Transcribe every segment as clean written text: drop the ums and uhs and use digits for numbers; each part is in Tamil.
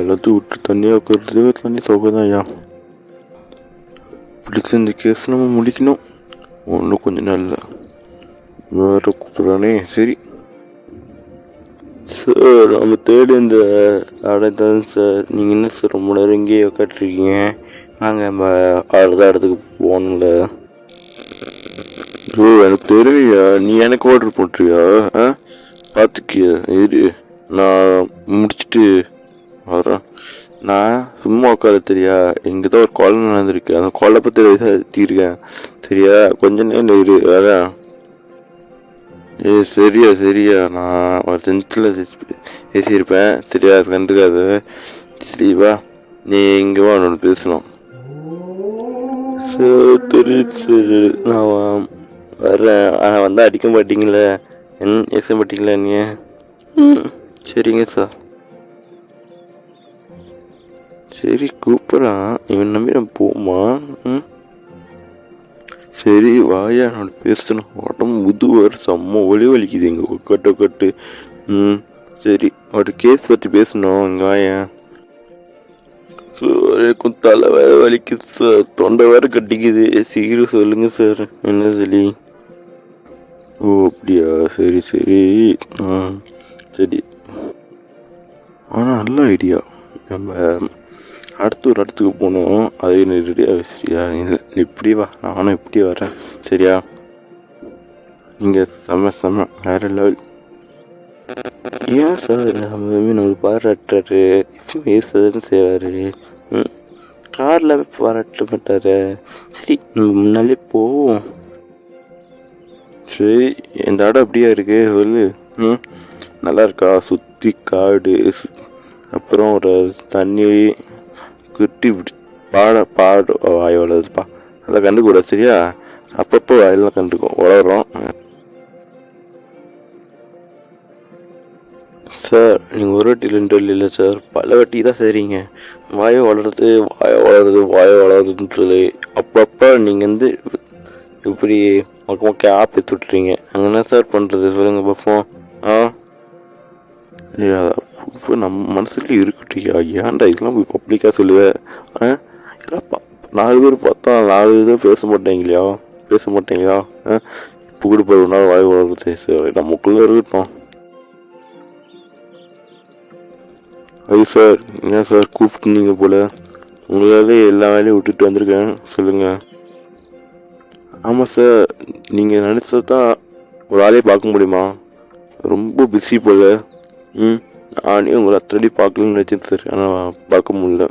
எல்லாத்தையும் விட்டு தண்ணியாக வைக்கிறதுக்கு தண்ணி தொகை தான் ஐயா. பிடிச்ச இந்த கேஸ் நம்ம முடிக்கணும் ஒன்றும் கொஞ்ச நாளில். வேறு கூப்பிட்றானே. சரி சார், நம்ம தேடி இந்த அடைத்தான் சார். நீங்கள் என்ன சார் ரொம்ப நேரம் இங்கேயே உட்காந்துருக்கீங்க? நாங்கள் நம்ம அடுத்த இடத்துக்கு போகணும்ல. ஓ, எனக்கு தெரியலையா? நீ எனக்கு ஆர்டர் பண்ணுறியா? பார்த்துக்கிய இரு, நான் முடிச்சுட்டு வரேன். நான் சும்மா உட்கார தெரியா, இங்கே தான் ஒரு கொலை நடந்திருக்கு. அந்த கொலை பற்றி விசாரிச்சிருக்கேன் சரியா. கொஞ்ச நேரம் இரு வரேன். சரியா சரியா, நான் ஒரு டென்த்தில் பேசியிருப்பேன் சரியா, கண்டுக்காது. சரி வா, நீ இங்கே வா, நான் பேசணும். சரி சரி, நான் வர்றேன். ஆனால் வந்தால் அடிக்க மாட்டீங்களே, பேச மாட்டீங்களா நீ? சரிங்க சார். சரி கூப்பிட்றான், இவன் நம்பி நான் போமா? சரி வாயா, நான் பேசணும். உடம்பு முதுவர் செம்ம வலிக்குது இங்கே கட்டு. சரி, ஒரு கேஸ் பற்றி பேசணும். இங்கே வாயா. சார் தலை வேற வலிக்குது சார், தொண்டை வேற கட்டிக்குது. சீக்கிரம் சொல்லுங்க சார், என்ன சொல்லி? ஓ அப்படியா, சரி சரி. சரி, ஆனால் நல்ல ஐடியா. நம்ம அடுத்து ஒரு இடத்துக்கு போகணும். அதே நீ ரெடியாக சரியா? இப்படி வா, நானும் இப்படி வரேன் சரியா. நீங்கள் செம்ம வேற லெவல். ஏன் சார் நம்மளுக்கு பாராட்டுறாரு, பேசுறதுன்னு செய்வார். காரில் பாராட்ட மாட்டார். சரி முன்னாலே போவோம். சரி, இந்த இடம் அப்படியா இருக்கு சொல்லு. நல்லா இருக்கா? சுற்றி காடு, அப்புறம் ஒரு தண்ணி குட்டி பாடு வாய் வளருதுப்பா. அதை கண்டுக்கூடாது சரியா. அப்பப்போ வாயெல்லாம் கண்டுக்கும் வளரும். சார் நீங்கள் ஒரு வாட்டி 2 இல்லை சார், பல வாட்டி தான் சரிங்க. வாயை வளருதுன்னு சொல்லி அப்பப்போ நீங்கள் இப்படி மொக்க ஆப் எடுத்து விட்டுறீங்க. அங்கே என்ன சார் பண்ணுறது சொல்லுங்க பார்ப்போம். இப்போ நம்ம மனசுல இருக்கட்டும், ஏன்டா இதெல்லாம் போய் பப்ளிக்காக சொல்லுவேன்? இதெல்லாம் 4 பேர் பார்த்தா 4 இதாக பேச மாட்டேங்களா? இப்போ கூட போய் ஒரு நாள் வாய் வளர்றது சார், நமக்குள்ளே இருக்கட்டும். அது சார், என்ன சார் கூப்பிட்டுனீங்க போல, உங்களாலே எல்லா வேலையும் விட்டுட்டு வந்திருக்கேன் சொல்லுங்கள். ஆமாம் சார், நீங்கள் நினச்சதான் ஒரு ஆளே பார்க்க முடியுமா? ரொம்ப பிஸி போல. நானே உங்களை அத்தடி பார்க்கலன்னு நினச்சேன் சார், ஆனால் பார்க்க முடியல.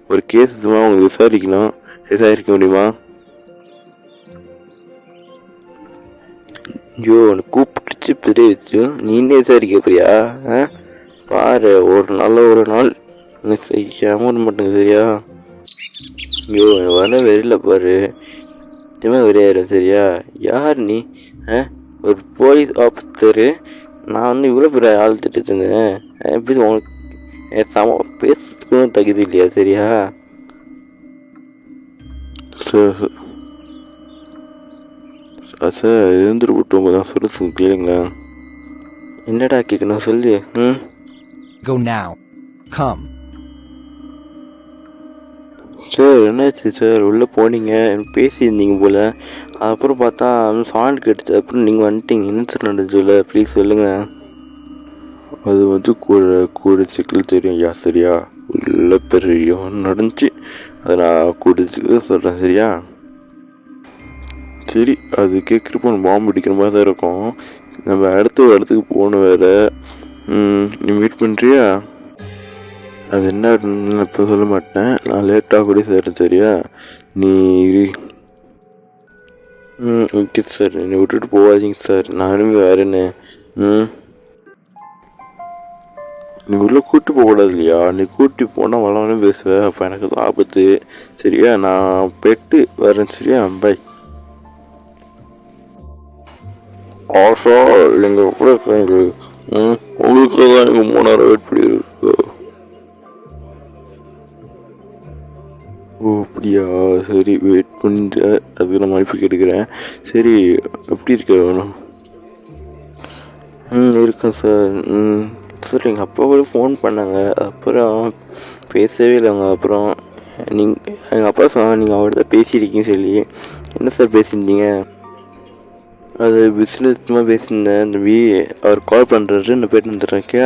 ஒரு கேஸ் உங்களுக்கு விசாரிக்க முடியுமா? ஐயோ, உன்னை கூப்பிட்டுச்சு பெரிய விஷயம், நீனே விசாரிக்க போறியா? பாரு, ஒரு நாள் செய்யாம விட மாட்டேங்க சரியா. ஐயோ வர வெறியில பாரு, வெறியாயிரும் சரியா. யார் நீ? ஒரு போலீஸ் ஆஃபீஸரு. நான் இவ்வளோ பெரிய ஆள் திட்டு இருந்தேன். எப்படி உங்களுக்கு பேசுறதுக்கும் தகுதி இல்லையா சரியா? சார் எழுந்துட்டு விட்டவங்க தான் சொல்ல கேளுங்களா. என்னடா கேட்கணும் சொல்லு. Go now. Come. சார் என்னாச்சு சார்? உள்ளே போனீங்க, பேசியிருந்தீங்க போல். அப்புறம் பார்த்தா சவுண்ட் கேட்டுச்சு, அப்புறம் நீங்கள் வந்துட்டீங்க. என்ன சார் நடந்துச்சுல, ப்ளீஸ் சொல்லுங்கள். அது கூட சிக்கல் தெரியும் ஐயா சரியா. உள்ள பெரிய நடந்துச்சு, அதை நான் கூட சிக்கல் சொல்கிறேன் சரியா. சரி, அது கேட்குறப்போ பாம்பு அடிக்கிற மாதிரி தான் இருக்கும். நம்ம அடுத்த ஒரு இடத்துக்கு போகணும் வேறு. நீ மீட் பண்ணுறியா? அது என்ன இப்போ சொல்ல மாட்டேன், நான் லேட்டாக கூட சார் சரியா. நீ ஓகே சார், என்னை விட்டுட்டு போகாதீங்க சார், நானுமே வரேன்னு. நீ உள்ளே கூட்டி போகக்கூடாது இல்லையா? நீ கூட்டி போனால் வளவனே பேசுவேன், அப்போ எனக்கு அது ஆபத்து சரியா. நான் போயிட்டு வரேன் சரியா. பை. ஆஷா, நீங்கள் கூட இருக்காங்க. உங்களுக்காக தான் எனக்கு 3 நேரம் வெயிட் பண்ணியிருக்கு. ஓ அப்படியா, சரி வெயிட் பண்ணிட்டு அதுக்கு நான் மதிப்பு கேட்டுக்கிறேன். சரி, எப்படி இருக்க வேணும்? இருக்கேன் சார். சார் எங்கள் அப்பா கூட ஃபோன் பண்ணாங்க, அப்புறம் பேசவே இல்லைங்க. அப்புறம் எங்கள் அப்பா சொன்னாங்க நீங்கள் அவர்கிட்ட பேசியிருக்கீங்கன்னு சொல்லி. என்ன சார் பேசியிருந்தீங்க? அது பிஸ்னஸ் பேசியிருந்தேன் தம்பி. அவர் கால் பண்ணுறாரு, நான் போயிட்டு வந்துடுறேன். ஓகே.